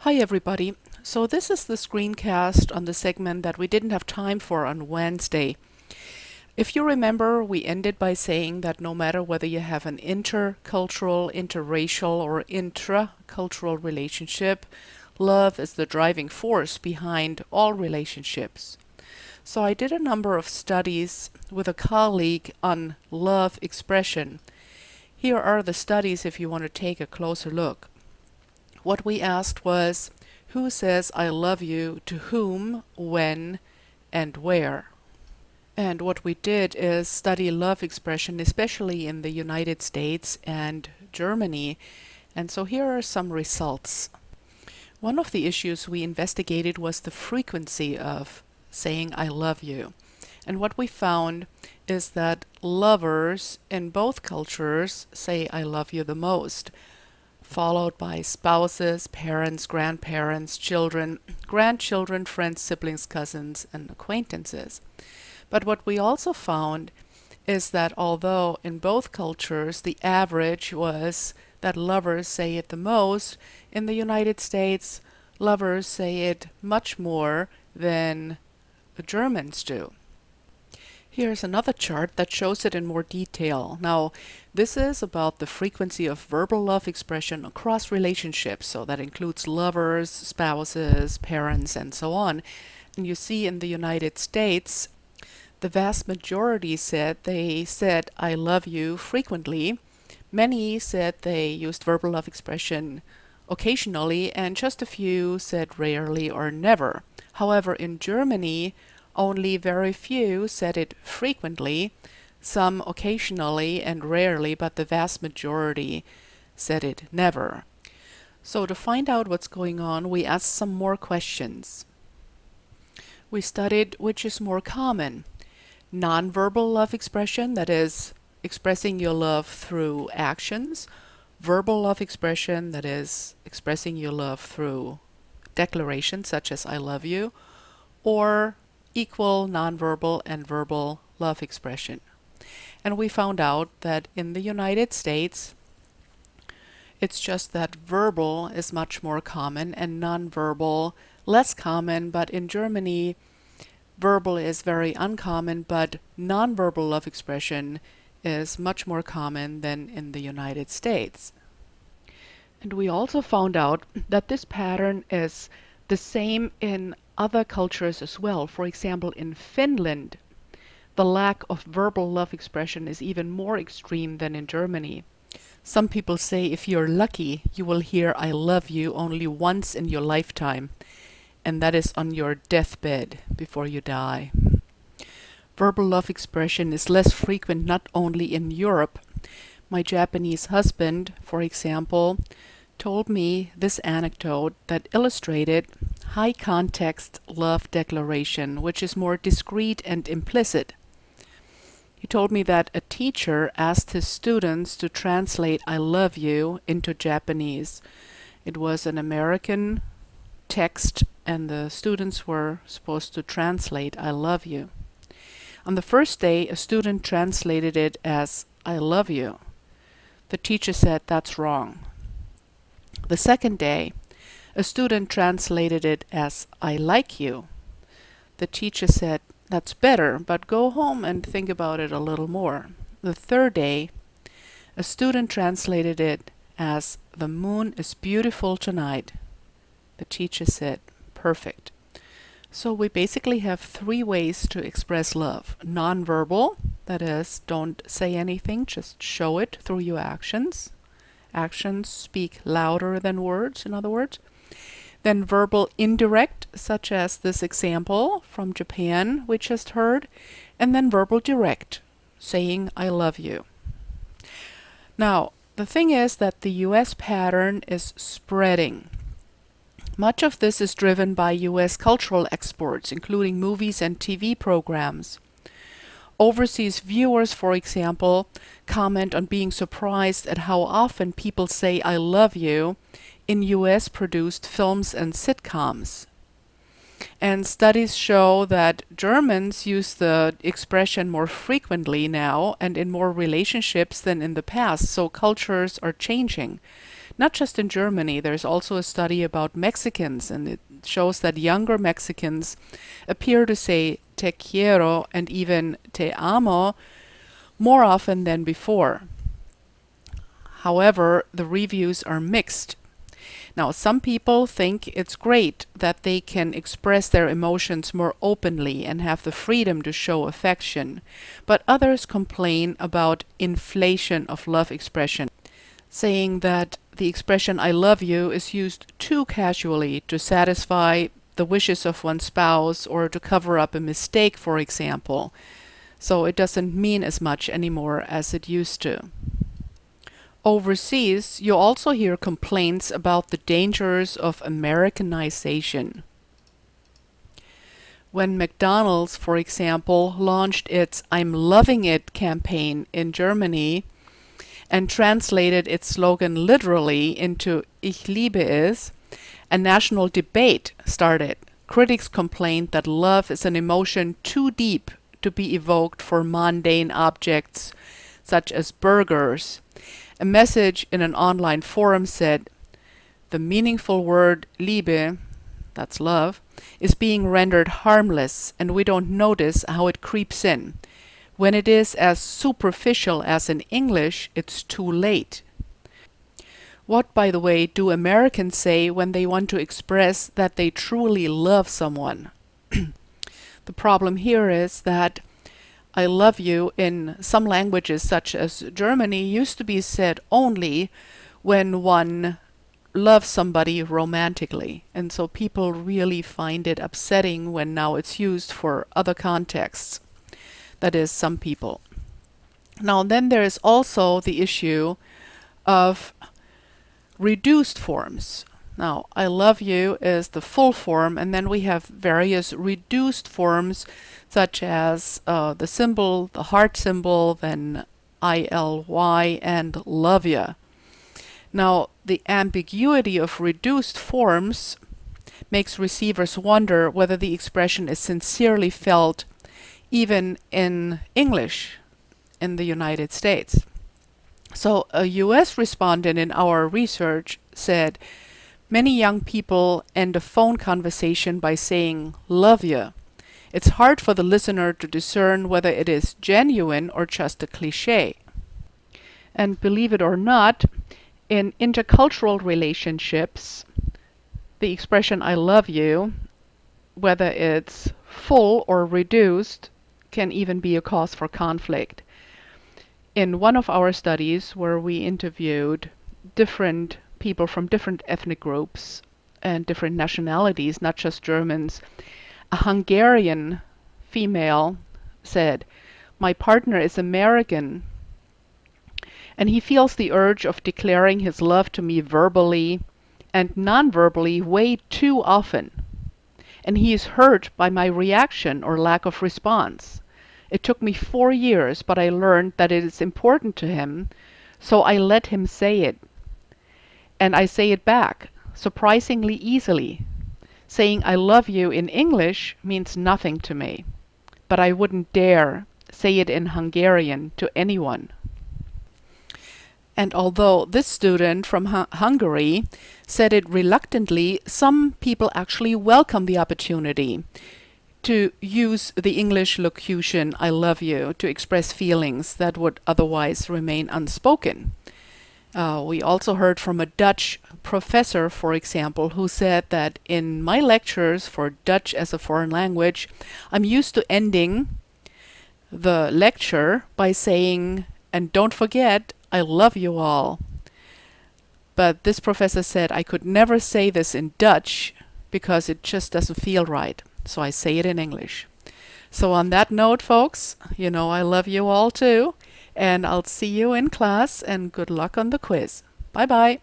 Hi everybody. So this is the screencast on the segment that we didn't have time for on Wednesday. If you remember, we ended by saying that no matter whether you have an intercultural, interracial, or intracultural relationship, love is the driving force behind all relationships. So I did a number of studies with a colleague on love expression. Here are the studies if you want to take a closer look. What we asked was, who says I love you to whom, when, and where? And what we did is study love expression, especially in the United States and Germany. And so here are some results. One of the issues we investigated was the frequency of saying I love you. And what we found is that lovers in both cultures say I love you the most, followed by spouses, parents, grandparents, children, grandchildren, friends, siblings, cousins, and acquaintances. But what we also found is that although in both cultures the average was that lovers say it the most, in the United States lovers say it much more than the Germans do. Here's another chart that shows it in more detail. Now, this is about the frequency of verbal love expression across relationships, so that includes lovers, spouses, parents, and so on. And you see in the United States, the vast majority said they said I love you frequently. Many said they used verbal love expression occasionally, and just a few said rarely or never. However, in Germany, only very few said it frequently, some occasionally and rarely, but the vast majority said it never. So to find out what's going on, we asked some more questions. We studied which is more common: nonverbal love expression, that is, expressing your love through actions; verbal love expression, that is, expressing your love through declarations such as I love you; or equal nonverbal and verbal love expression. And we found out that in the United States, it's just that verbal is much more common and nonverbal less common, but in Germany, verbal is very uncommon, but nonverbal love expression is much more common than in the United States. And we also found out that this pattern is the same in other cultures as well. For example, in Finland, the lack of verbal love expression is even more extreme than in Germany. Some people say if you're lucky, you will hear I love you only once in your lifetime, and that is on your deathbed before you die. Verbal love expression is less frequent not only in Europe. My Japanese husband, for example, told me this anecdote that illustrated high context love declaration, which is more discreet and implicit. He told me that a teacher asked his students to translate I love you into Japanese. It was an American text, and the students were supposed to translate I love you. On the first day, a student translated it as I love you. The teacher said that's wrong. The second day, a student translated it as I like you. The teacher said that's better, but go home and think about it a little more. The third day, a student translated it as the moon is beautiful tonight. The teacher said perfect. So we basically have three ways to express love. Nonverbal, that is, don't say anything, just show it through your actions. Actions speak louder than words, in other words. Then verbal indirect, such as this example from Japan we just heard. And then verbal direct, saying I love you. Now, the thing is that the US pattern is spreading. Much of this is driven by US cultural exports, including movies and TV programs. Overseas viewers, for example, comment on being surprised at how often people say I love you in US produced films and sitcoms. And studies show that Germans use the expression more frequently now and in more relationships than in the past, so cultures are changing. Not just in Germany, there's also a study about Mexicans, and it shows that younger Mexicans appear to say te quiero and even te amo more often than before. However, the reviews are mixed. Now, some people think it's great that they can express their emotions more openly and have the freedom to show affection, but others complain about inflation of love expression, saying that the expression I love you is used too casually to satisfy the wishes of one's spouse or to cover up a mistake, for example. So it doesn't mean as much anymore as it used to. Overseas, you also hear complaints about the dangers of Americanization. When McDonald's, for example, launched its I'm loving it campaign in Germany and translated its slogan literally into Ich liebe es, a national debate started. Critics complained that love is an emotion too deep to be evoked for mundane objects such as burgers. A message in an online forum said, the meaningful word Liebe, that's love, is being rendered harmless, and we don't notice how it creeps in. When it is as superficial as in English, it's too late. What, by the way, do Americans say when they want to express that they truly love someone? The problem here is that I love you in some languages, such as Germany, used to be said only when one loves somebody romantically. And so people really find it upsetting when now it's used for other contexts. That is, some people. Now, then there is also the issue of reduced forms. Now, I love you is the full form, and then we have various reduced forms, such as the symbol, the heart symbol, then ILY, and love ya. Now, the ambiguity of reduced forms makes receivers wonder whether the expression is sincerely felt even in English in the United States. So a US respondent in our research said, many young people end a phone conversation by saying, love ya. It's hard for the listener to discern whether it is genuine or just a cliche. And believe it or not, in intercultural relationships, the expression I love you, whether it's full or reduced, can even be a cause for conflict. In one of our studies where we interviewed different people from different ethnic groups and different nationalities, not just Germans, a Hungarian female said, my partner is American and he feels the urge of declaring his love to me verbally and non-verbally way too often. And he is hurt by my reaction or lack of response. It took me 4 years, but I learned that it is important to him, so I let him say it. And I say it back, surprisingly easily. Saying I love you in English means nothing to me, but I wouldn't dare say it in Hungarian to anyone. And although this student from Hungary said it reluctantly, some people actually welcome the opportunity to use the English locution I love you to express feelings that would otherwise remain unspoken. We also heard from a Dutch professor, for example, who said that in my lectures for Dutch as a foreign language, I'm used to ending the lecture by saying, and don't forget, I love you all. But this professor said I could never say this in Dutch because it just doesn't feel right. So I say it in English. So on that note, folks, you know I love you all too. And I'll see you in class and good luck on the quiz. Bye bye.